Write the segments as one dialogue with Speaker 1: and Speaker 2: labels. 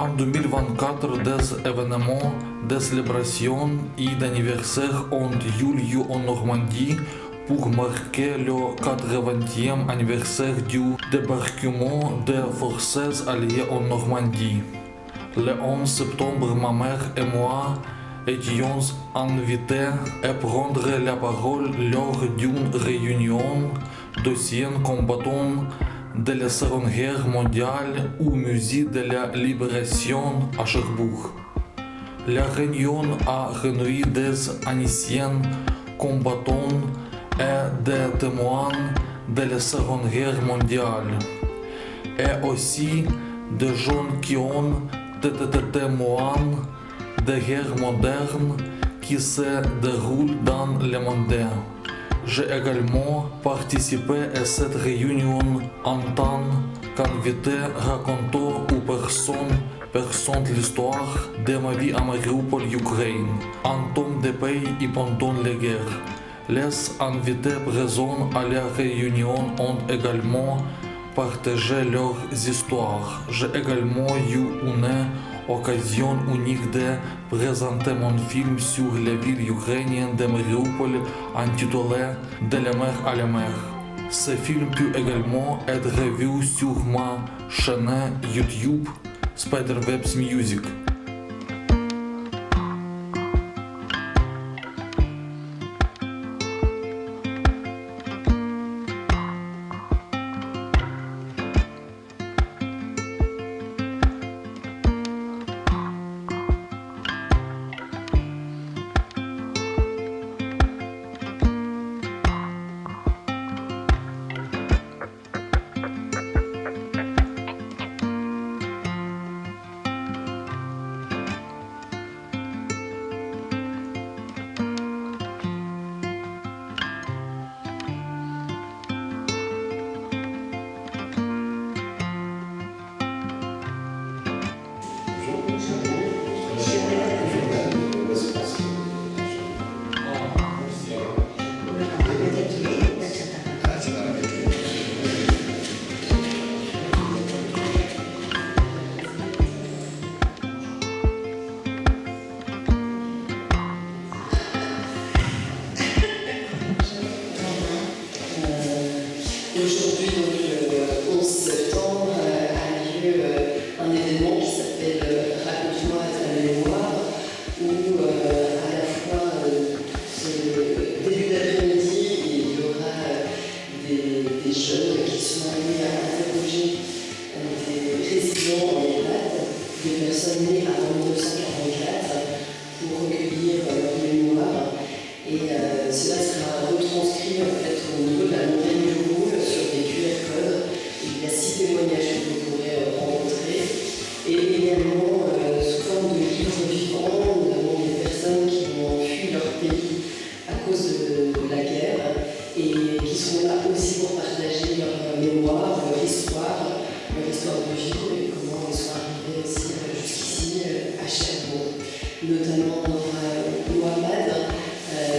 Speaker 1: En 2024, des événements de célébration et d'anniversaire ont eu lieu en Normandie pour marquer le 80e anniversaire du débarquement des forces alliées en Normandie. Le 11 septembre, ma mère et moi étions invités à prendre la parole lors d'une réunion d'anciens combattants de la Seconde Guerre mondiale au musée de la Libération à Cherbourg. La réunion a réuni des anciens combattants et des témoins de la Seconde Guerre mondiale, et aussi des gens qui ont été témoins de guerres modernes qui se déroulent dans le monde. J'ai également participé à cette réunion en tant qu'invité racontant aux personnes l'histoire de ma vie à Mariupol, Ukraine, en temps de paix et pendant les guerres. Les invités présents à la réunion ont également partagé leurs histoires. J'ai également eu une occasion unique de présenter mon film sur la ville ukrainienne de Mariupol intitulé De la mer à la mer. Ce film peut également être vu sur ma chaîne YouTube Spiderwebs Music.
Speaker 2: Aujourd'hui, donc, le 11 septembre, a lieu un événement qui s'appelle Raconte-moi ta mémoire, où à la fois ce début d'après-midi, il y aura des jeunes qui sont amenés à interroger des résidents en EHPAD, des personnes nées avant 1944, pour recueillir leur mémoire. Et cela sera retranscrit en fait au niveau de la montagne du Roule sur des QR codes. Il y a 6 témoignages que vous pourrez rencontrer. Et également sous forme de livres vivants, nous avons des personnes qui ont fui leur pays à cause de la guerre et qui sont là aussi pour partager leur mémoire, leur histoire de vie et comment ils sont arrivés aussi jusqu'ici à Cherbourg. Notamment on aura Mohamed,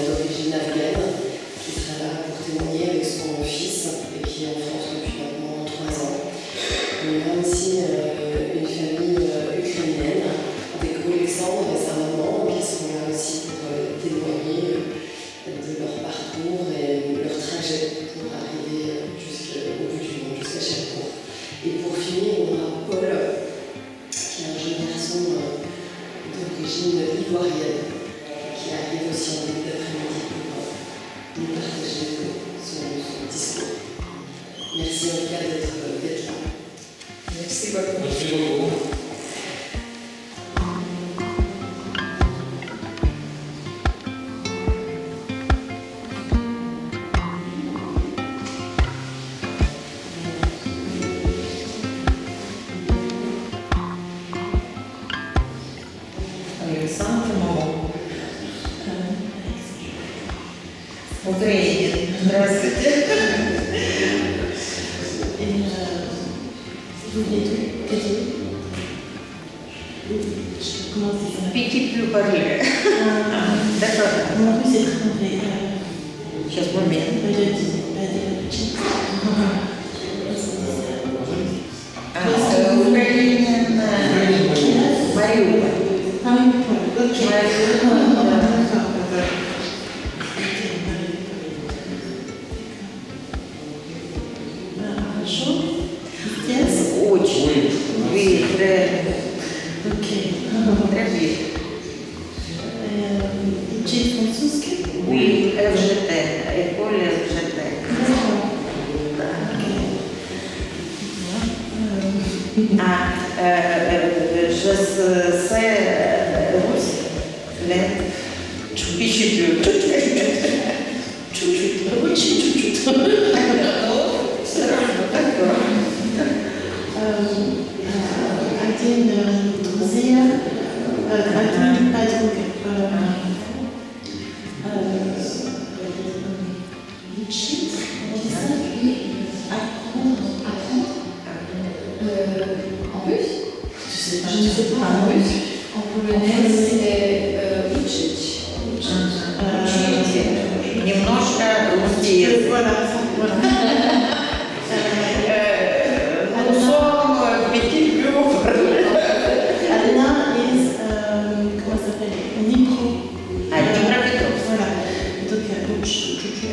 Speaker 2: d'origine afghane, qui sera là pour témoigner avec son fils et qui est en France depuis maintenant 3 ans. On a aussi une famille ukrainienne avec Alexandre et sa maman qui seront là aussi pour témoigner de leur parcours et leur trajet pour arriver jusqu'au bout du monde, jusqu'à Cherbourg. Et pour finir, on aura Paul, qui est un jeune garçon d'origine ivoirienne, qui arrive aussi en début d'après-midi pour nous partager son discours. Merci en tout cas d'être là. Merci beaucoup.
Speaker 1: Merci beaucoup.
Speaker 3: Александр. Украине. Здравствуйте. Vous venez comment ça Petit plus parler. D'accord.
Speaker 4: Mon rue, c'est très
Speaker 3: Сейчас момент. Украинин. Ok.
Speaker 4: Très bien.
Speaker 3: Учить французский?
Speaker 4: Oui, FGT, école FGT. Je sais russe, mais чуть-чуть.
Speaker 3: Чуть-чуть. Очень чуть-чуть.
Speaker 4: D'accord.
Speaker 3: Один друзья, один подруга. Учить, apprendre.
Speaker 2: En russe
Speaker 3: Je sais pas.
Speaker 2: Je ne sais pas en russe. En polonais, c'est uczyć.
Speaker 4: Немножко русский.
Speaker 3: Voilà, voilà.
Speaker 4: Nous sommes petit peu.
Speaker 3: Alina is, comment ça s'appelle? Nipro.
Speaker 4: Dnipropetrovsk.
Speaker 3: Voilà. Donc, chouchou.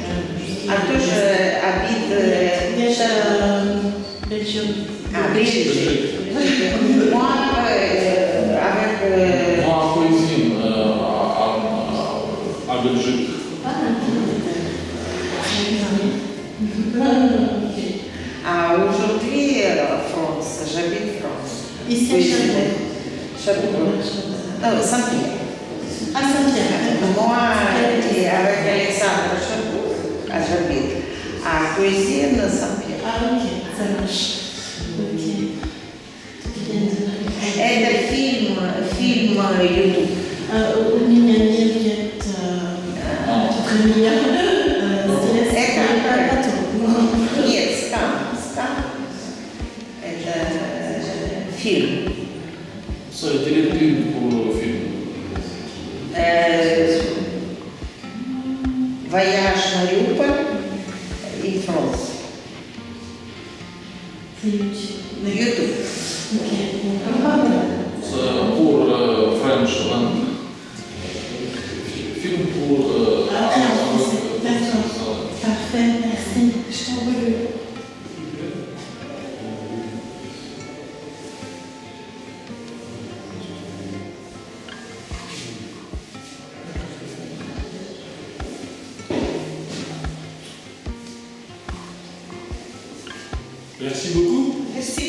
Speaker 4: А кто же habite
Speaker 3: Déjà, Belgium.
Speaker 4: Belgique. Moi, avec
Speaker 1: Moi, cuisine à Belgique.
Speaker 4: aujourd'hui, France, j'habite France.
Speaker 3: Ici à
Speaker 4: Oui.
Speaker 3: Châtelet.
Speaker 4: Châteauroux. Saint-Pierre.
Speaker 3: À Saint-Pierre.
Speaker 4: Moi, et avec Alexandre Châteauroux, j'habite à Cuisine Saint-Pierre.
Speaker 3: Ah, ok, ça marche. Ok.
Speaker 4: Это фильм YouTube.
Speaker 3: У меня нет
Speaker 4: Это
Speaker 3: потом.
Speaker 4: нет, скам. Это фильм.
Speaker 1: C'est téléfilm pour film.
Speaker 4: Voyage Mariupol in France.
Speaker 3: C'est YouTube.
Speaker 4: YouTube.
Speaker 3: Ok.
Speaker 1: C'est pour French langue. Film pour...
Speaker 3: En français. D'accord. Parfait, merci. Je t'envoie le.
Speaker 5: Merci beaucoup.
Speaker 4: Merci.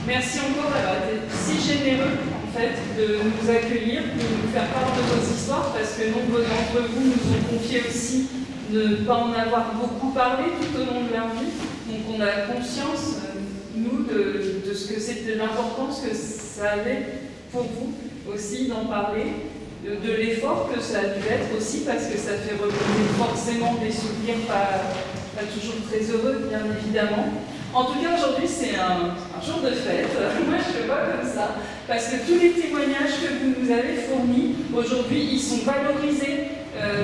Speaker 6: Merci encore d'avoir été si généreux en fait de nous accueillir, de nous faire part de vos histoires parce que nombre d'entre vous nous ont confié aussi ne pas en avoir beaucoup parlé tout au long de leur vie. Donc on a conscience, nous, de ce que c'était, l'importance que ça avait pour vous aussi d'en parler, de l'effort que ça a dû être aussi parce que ça fait revenir forcément des souvenirs pas toujours très heureux bien évidemment. En tout cas, aujourd'hui, c'est un jour de fête. Moi, je le vois comme ça. Parce que tous les témoignages que vous nous avez fournis, aujourd'hui, ils sont valorisés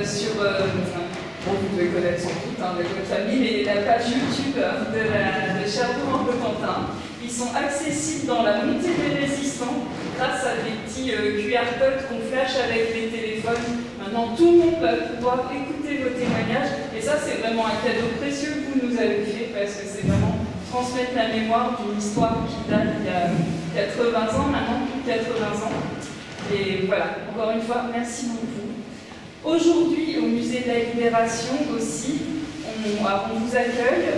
Speaker 6: sur... bon, vous devez connaître sans doute avec votre famille, la page YouTube de Cherbourg-en-Cotentin. Ils sont accessibles dans la montée des résistants grâce à des petits QR codes qu'on flash avec les téléphones. Maintenant, tout le monde va pouvoir écouter vos témoignages. Et ça, c'est vraiment un cadeau précieux que vous nous avez fait parce que c'est vraiment transmettre la mémoire d'une histoire qui date il y a 80 ans, maintenant plus de 80 ans. Et voilà, encore une fois, merci beaucoup. Aujourd'hui, au Musée de la Libération aussi, on vous accueille,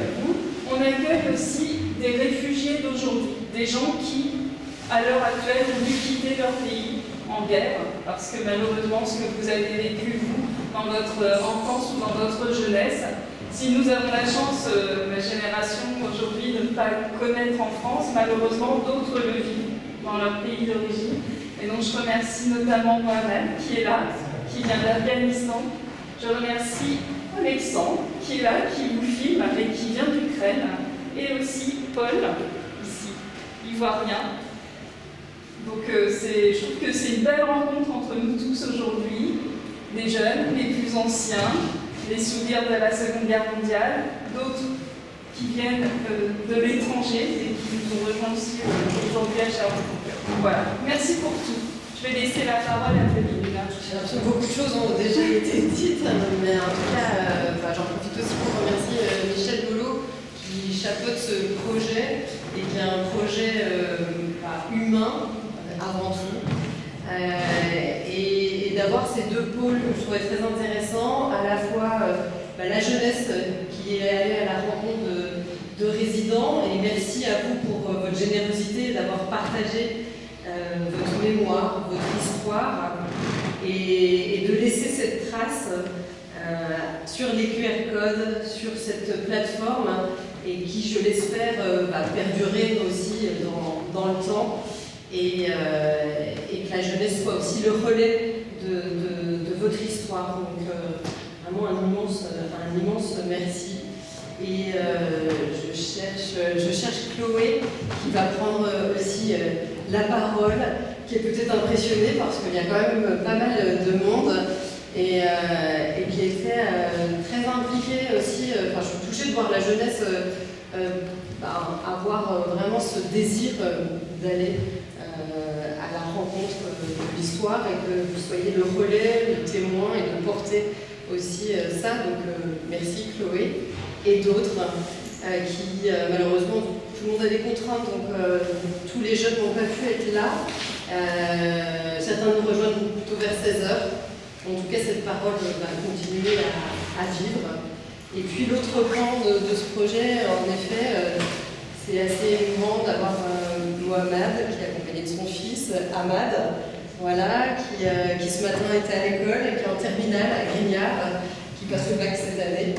Speaker 6: on accueille aussi des réfugiés d'aujourd'hui, des gens qui, à l'heure actuelle, ont dû quitter leur pays en guerre, parce que malheureusement, ce que vous avez vécu, vous, dans votre enfance ou dans votre jeunesse, si nous avons la chance, ma génération aujourd'hui, de ne pas connaître en France, malheureusement d'autres le vivent dans leur pays d'origine. Et donc je remercie notamment moi-même qui est là, qui vient d'Afghanistan. Je remercie Alexandre qui est là, qui vous filme et qui vient d'Ukraine. Et aussi Paul, ici, ivoirien. Donc je trouve que c'est une belle rencontre entre nous tous aujourd'hui, les jeunes, les plus anciens, les souvenirs de la Seconde Guerre mondiale, d'autres qui viennent de l'étranger et qui nous ont rejoints aussi aujourd'hui à Cherbourg. Voilà, merci pour tout. Je vais laisser la parole à Camille.
Speaker 2: J'ai l'impression que beaucoup de choses ont déjà été dites, mais en tout cas, j'en profite aussi pour remercier Michel Boulot qui chapeaute ce projet et qui est un projet humain avant tout. Et d'avoir ces deux pôles que je trouvais très intéressants, à la fois la jeunesse qui est allée à la rencontre de résidents, et merci à vous pour votre générosité d'avoir partagé votre mémoire, votre histoire, et de laisser cette trace sur les QR codes, sur cette plateforme, et qui, je l'espère, va perdurer aussi dans le temps, et que la jeunesse soit aussi le relais de votre histoire. Donc vraiment un immense merci. Et je cherche Chloé qui va prendre aussi la parole, qui est peut-être impressionnée parce qu'il y a quand même pas mal de monde et qui était très impliquée aussi. Je suis touchée de voir la jeunesse avoir vraiment ce désir d'aller à la rencontre de l'histoire et que vous soyez le relais, le témoin et de porter aussi ça. Donc merci Chloé. Et d'autres qui, malheureusement, tout le monde a des contraintes, donc tous les jeunes n'ont pas pu être là. Certains nous rejoignent plutôt vers 16h. En tout cas, cette parole va continuer à vivre. Et puis l'autre pan de ce projet, en effet, c'est assez émouvant d'avoir Mohamed qui est accompagné de son fils, Ahmad, voilà, qui ce matin était à l'école et qui est en terminale à Grignard, qui passe le bac cette année.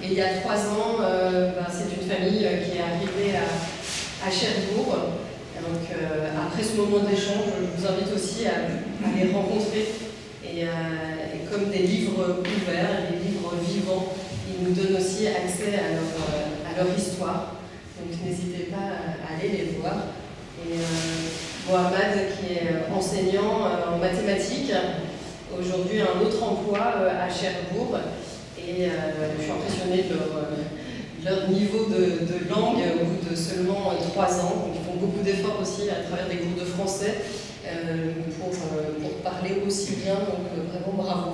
Speaker 2: Et il y a 3 ans, c'est une famille qui est arrivée à Cherbourg. Donc, après ce moment d'échange, je vous invite aussi à les rencontrer. Et comme des livres ouverts, des livres vivants, ils nous donnent aussi accès à leur histoire. Donc n'hésitez pas à aller les voir. Et Mohamed, qui est enseignant en mathématiques, aujourd'hui a un autre emploi à Cherbourg. Et je suis impressionnée de leur niveau de langue au bout de seulement 3 ans. Donc, ils font beaucoup d'efforts aussi à travers des cours de français pour parler aussi bien. Donc vraiment bravo.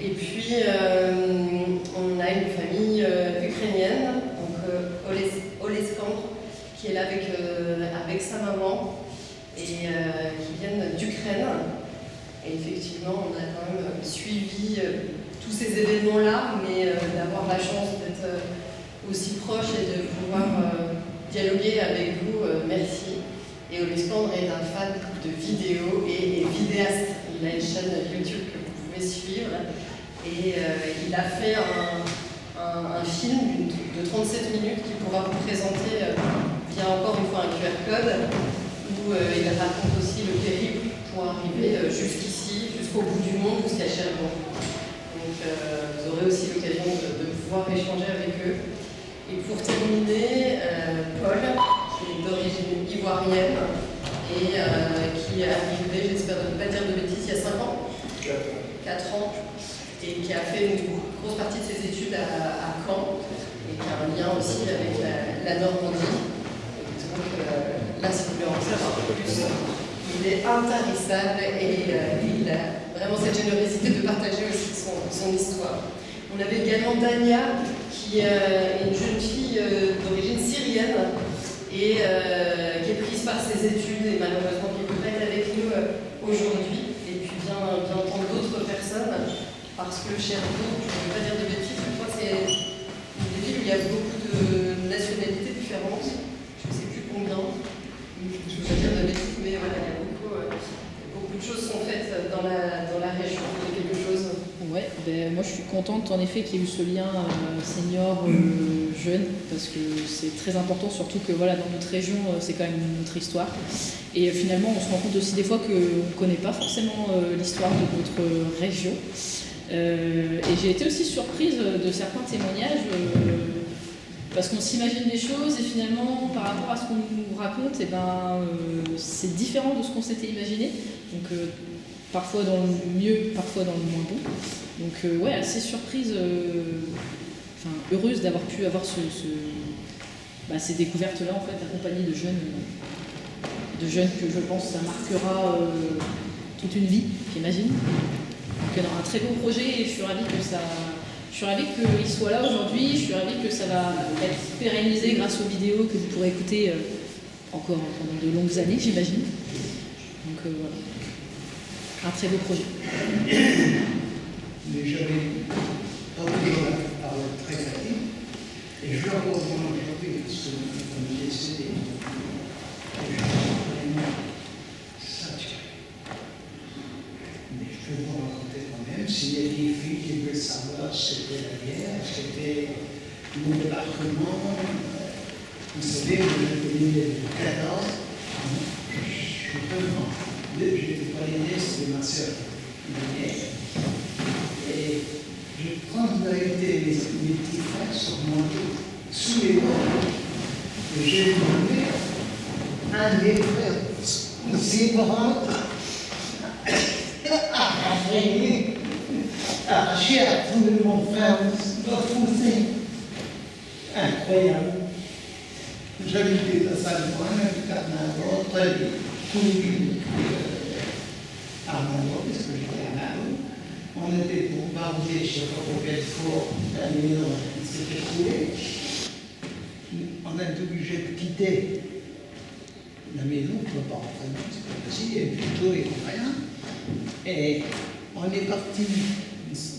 Speaker 2: Et puis on a une famille ukrainienne, donc Oleskandre, qui est là avec sa maman et qui viennent d'Ukraine. Et effectivement, on a quand même suivi tous ces événements-là, mais d'avoir la chance d'être aussi proche et de pouvoir dialoguer avec vous, merci. Et Oleskandre est un fan de vidéos et vidéaste. Il a une chaîne YouTube que vous pouvez suivre. Et il a fait un film de 37 minutes qui pourra vous présenter via encore une fois un QR code, où il raconte aussi le périple pour arriver jusqu'ici, jusqu'au bout du monde, jusqu'à Cherbourg. Donc vous aurez aussi l'occasion de pouvoir échanger avec eux. Et pour terminer, Paul, qui est d'origine ivoirienne et qui est arrivé, j'espère ne pas dire de bêtises, il y a 5 ans 4 ans, et qui a fait une grosse partie de ses études à Caen, et qui a un lien aussi avec la Normandie. Donc là, si vous voulez en savoir plus, il est intarissable et il a vraiment cette générosité de partager aussi son histoire. On avait également Dania, qui est une jeune fille d'origine syrienne et qui est prise par ses études et malheureusement qui ne peut pas être avec nous aujourd'hui. Et puis bien entendre d'autres personnes, parce que Cherbourg, je ne vais pas dire de bêtises, je crois que c'est une des villes où il y a beaucoup de nationalités différentes. Je ne sais plus combien. Je ne veux pas dire de bêtises, mais voilà, il y a beaucoup de choses sont faites dans la région. Il y a quelque chose.
Speaker 5: Ouais, moi je suis contente en effet qu'il y ait eu ce lien senior-jeune, parce que c'est très important, surtout que voilà, dans notre région, c'est quand même notre histoire. Et finalement, on se rend compte aussi des fois qu'on ne connaît pas forcément l'histoire de notre région. Et j'ai été aussi surprise de certains témoignages, parce qu'on s'imagine des choses et finalement, par rapport à ce qu'on nous raconte, c'est différent de ce qu'on s'était imaginé. Donc, parfois dans le mieux, parfois dans le moins bon. Donc ouais, assez surprise, heureuse d'avoir pu avoir ces découvertes-là, en fait, accompagnées de jeunes de jeunes que je pense ça marquera toute une vie, j'imagine. Donc il y aura un très beau projet et je suis ravie qu'il soit là aujourd'hui, je suis ravie que ça va être pérennisé grâce aux vidéos que vous pourrez écouter encore pendant de longues années, j'imagine. Donc voilà, un très beau projet.
Speaker 7: Mais j'avais pas toujours la parole très facile, et je le reprends aujourd'hui parce que comme j'ai décédé, je suis vraiment saturé. Mais je peux vous raconter quand même, s'il y a des filles qui veulent savoir c'était la guerre, c'était mon débarquement, vous savez, moi j'ai connu les 14, je suis pas grand, j'étais pas l'aîné, c'était ma soeur, l'aînée. Et je transvéritais mes petits frères sur mon dos, sous les bords. Et j'ai demandé à un des frères, ses bras, arraché à trouver mon frère, va foncer. Incroyable. J'habitais dans sa loin, avec Arnaud, très bien, tous les Arnaud, parce que j'étais Arnaud. On était bombardés, je ne sais pas combien de fois, la maison s'était coulée. On a été obligé de quitter la maison, on ne peut pas rentrer, c'est pas possible, il y avait plus de toit, il n'y avait rien. Et on est parti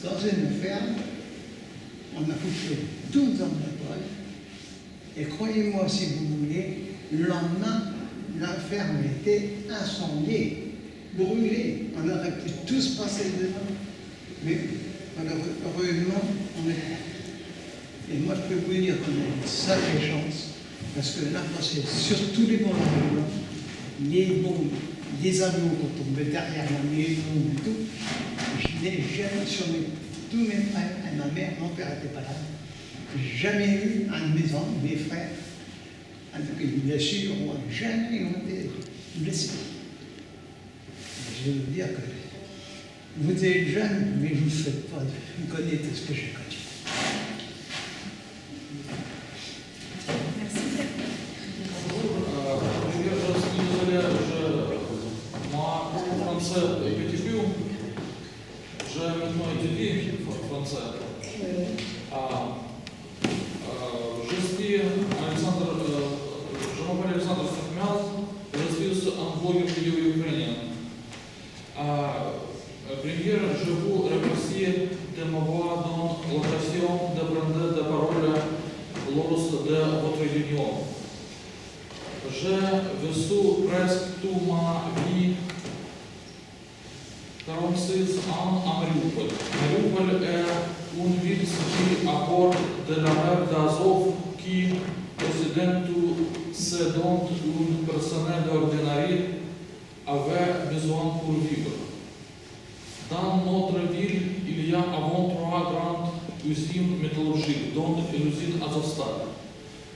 Speaker 7: dans une ferme, on a couché 12 ans de poêle. Et croyez-moi, si vous voulez, le lendemain, la ferme était incendiée, brûlée. On aurait pu tous passer dedans. Mais heureusement, on est. Et moi, je peux vous dire qu'on a une sacrée chance, parce que là, c'est sur tous les bords de blanc, les bombes, les avions qu'on tombait derrière la maison et tout. Je n'ai jamais sur tous mes frères, et ma mère, mon père n'était pas là. Jamais eu à la maison, mes frères, avec une blessure, jamais ils ont été blessés. Je vais vous dire que vous êtes jeune, mais je ne vous souhaite pas de connaître ce que j'ai connu.
Speaker 1: Je maintenant étudie français. Je suis Alexandre, je m'appelle Alexandre Сахмял, je suis un blogueur vidéo ukrainien. Première, je vous remercie de m'avoir donné l'occasion de prendre la parole lors de votre réunion. J'ai vécu presque toute ma vie 46 ans à Mariupol. Mariupol est une ville située à bord de la mer d'Azov qui, ce dont une personnel ordinaire avait besoin pour vivre. Dans notre ville, il y a avant 3 grandes usines métallurgiques, dont l'usine Azovstal.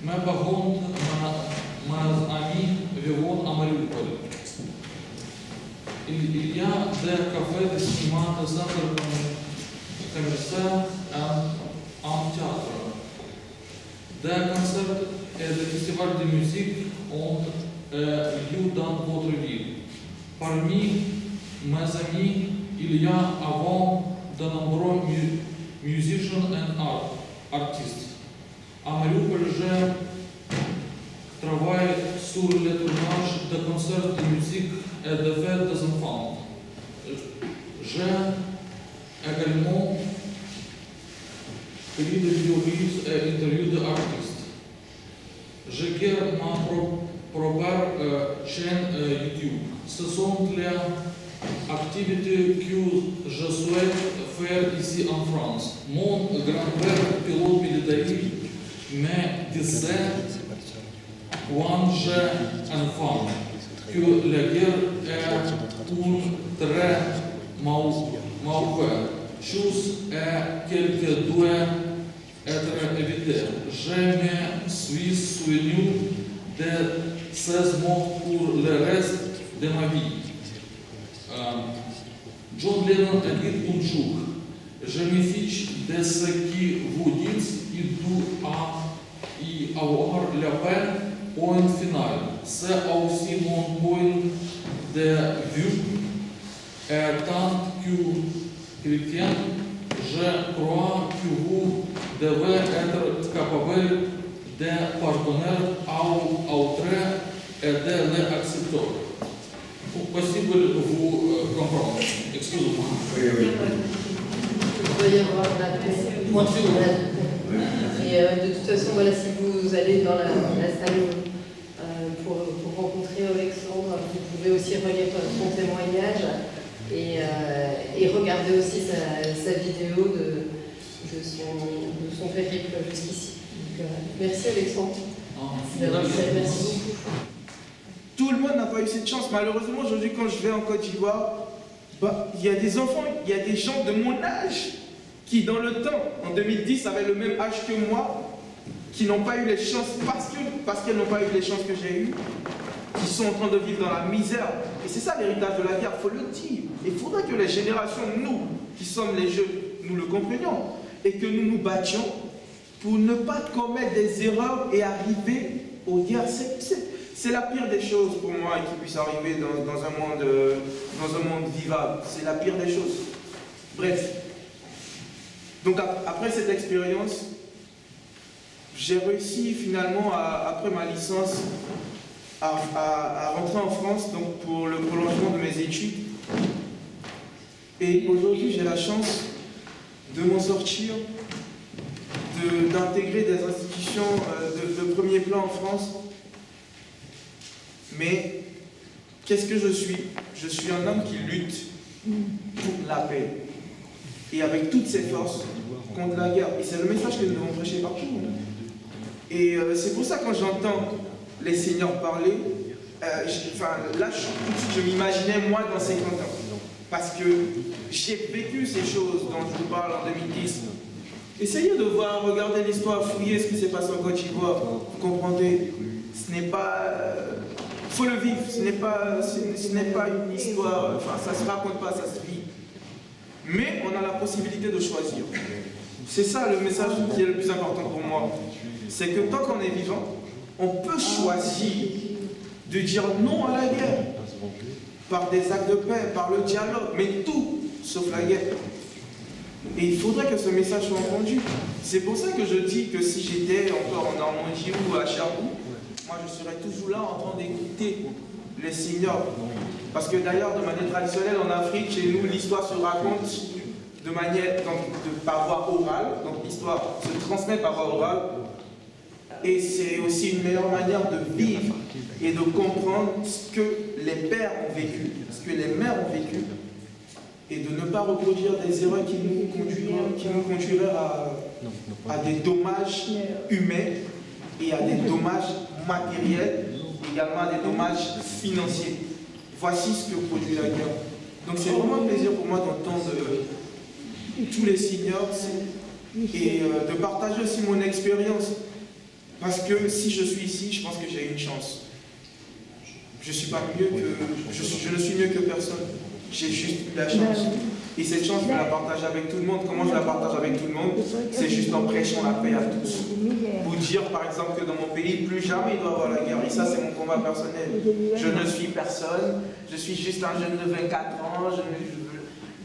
Speaker 1: Mais par contre, mes amis vivent à Mariupol. Il y a des cafés, des cinémas, des centres commerciaux et un théâtre. Des concerts et des festivals de musique ont lieu dans votre ville. Parmi mes amis, il y a avant de nombreux musiciens et artistes. À Mariupol, je travaille sur le tournage de concerts de musique et de fêtes des enfants. J'ai également pris des vidéoclips et interviews d'artistes. Je garde ma propre chaîne YouTube. Ce sont les activités que je souhaite faire ici en France. Mon grand-père, pilote militaire, me disait quand j'étais enfant que la guerre est une très mauvaise chose et qu'elle doit être évitée. Je me suis souvenu de ces mots pour le reste de ma vie. John Lennon a dit un jour, je me fiche de ce que vous dites et dois y avoir la peine, point final. c'est aussi mon point de vue. Et tant que chrétien, je crois que vous devez être capable de pardonner à autrui et de les accepter. Possible de vous comprendre. Excusez-moi.
Speaker 2: Il doit y avoir la Et de toute façon, voilà, si vous allez dans la salle pour rencontrer Alexandre, vous pouvez aussi relire son témoignage et regarder aussi sa vidéo de son périple jusqu'ici. Donc, merci Alexandre. Merci beaucoup.
Speaker 8: Tout le monde n'a pas eu cette chance. Malheureusement, aujourd'hui, quand je vais en Côte d'Ivoire, il y a des enfants, il y a des gens de mon âge qui, dans le temps, en 2010, avaient le même âge que moi, qui n'ont pas eu les chances, parce qu'elles n'ont pas eu les chances que j'ai eues, qui sont en train de vivre dans la misère. Et c'est ça l'héritage de la guerre, il faut le dire. Il faudrait que les générations, nous, qui sommes les jeunes, nous le comprenions, et que nous nous battions pour ne pas commettre des erreurs et arriver aux guerres. C'est la pire des choses pour moi qui puisse arriver dans un monde vivable. C'est la pire des choses. Bref. Donc après cette expérience, j'ai réussi finalement, après ma licence, à rentrer en France donc pour le prolongement de mes études. Et aujourd'hui, j'ai la chance de m'en sortir, d'intégrer des institutions de premier plan en France. Mais qu'est-ce que je suis? Je suis un homme qui lutte pour la paix. Et avec toutes ses forces contre la guerre. Et c'est le message que nous devons prêcher partout. Et c'est pour ça que quand j'entends les seigneurs parler, là, tout de suite, je m'imaginais moi dans 50 ans. Parce que j'ai vécu ces choses dont je vous parle en 2010. Essayez de voir, regardez l'histoire, fouillez ce qui s'est passé en Côte d'Ivoire. Vous comprendrez, ce n'est pas... Il faut le vivre, ce n'est pas une histoire, ça ne se raconte pas, ça se vit. Mais on a la possibilité de choisir. C'est ça le message qui est le plus important pour moi. C'est que tant qu'on est vivant, on peut choisir de dire non à la guerre. Par des actes de paix, par le dialogue, mais tout sauf la guerre. Et il faudrait que ce message soit entendu. C'est pour ça que je dis que si j'étais encore en Normandie ou à Cherbourg, moi je serais toujours là en train d'écouter les seigneurs. Parce que d'ailleurs, de manière traditionnelle en Afrique, chez nous, l'histoire se raconte de manière, par voie orale. Donc l'histoire se transmet par voie orale. Et c'est aussi une meilleure manière de vivre et de comprendre ce que les pères ont vécu, ce que les mères ont vécu. Et de ne pas reproduire des erreurs qui nous conduiraient à des dommages humains et à des dommages matériels, également à des dommages financiers. Voici ce que produit la guerre. Donc c'est vraiment un plaisir pour moi d'entendre tous les seigneurs et de partager aussi mon expérience. Parce que si je suis ici, je pense que j'ai une chance. Je ne suis mieux que personne. J'ai juste eu la chance. Et cette chance, je la partage avec tout le monde. Comment je la partage avec tout le monde? C'est juste en prêchant la paix à tous. Pour dire, par exemple, que dans mon pays, plus jamais il doit y avoir la guerre. Et ça, c'est mon combat personnel. Je ne suis personne. Je suis juste un jeune de 24 ans.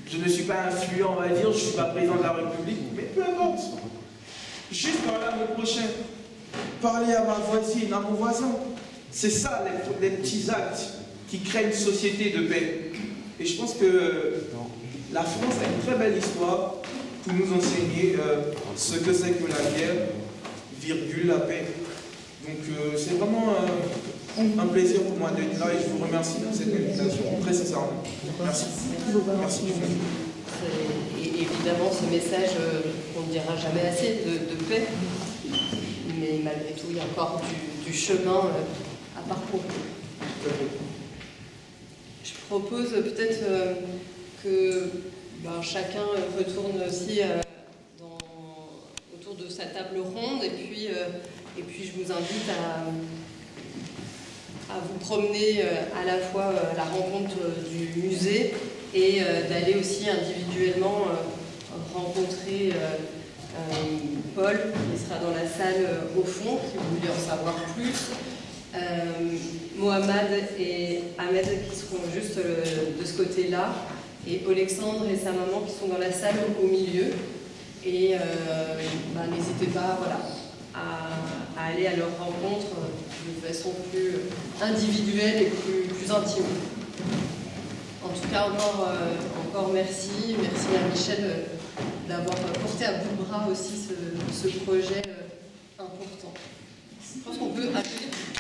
Speaker 8: Je ne suis pas influent, on va dire. Je ne suis pas président de la République. Mais peu importe. Juste parler à mon prochain. Parler à ma voisine, à mon voisin. C'est ça, les petits actes qui créent une société de paix. Et je pense que la France a une très belle histoire pour nous enseigner ce que c'est que la guerre, virgule, la paix. Donc c'est vraiment un plaisir pour moi d'être là et je vous remercie pour cette invitation, très sincèrement. Merci. Merci.
Speaker 2: Et évidemment, ce message, on ne dira jamais assez, de paix. Mais malgré tout, il y a encore du chemin à parcourir. Je propose peut-être que chacun retourne aussi autour de sa table ronde et puis je vous invite à vous promener à la fois à la rencontre du musée et d'aller aussi individuellement rencontrer Paul qui sera dans la salle au fond, si vous voulez en savoir plus. Mohamed et Ahmed qui seront juste de ce côté-là, et Alexandre et sa maman qui sont dans la salle au milieu. Et n'hésitez pas à aller à leur rencontre de façon plus individuelle et plus intime. En tout cas, encore merci. Merci à Michel d'avoir porté à bout de bras aussi ce projet important. Je pense qu'on peut applaudir.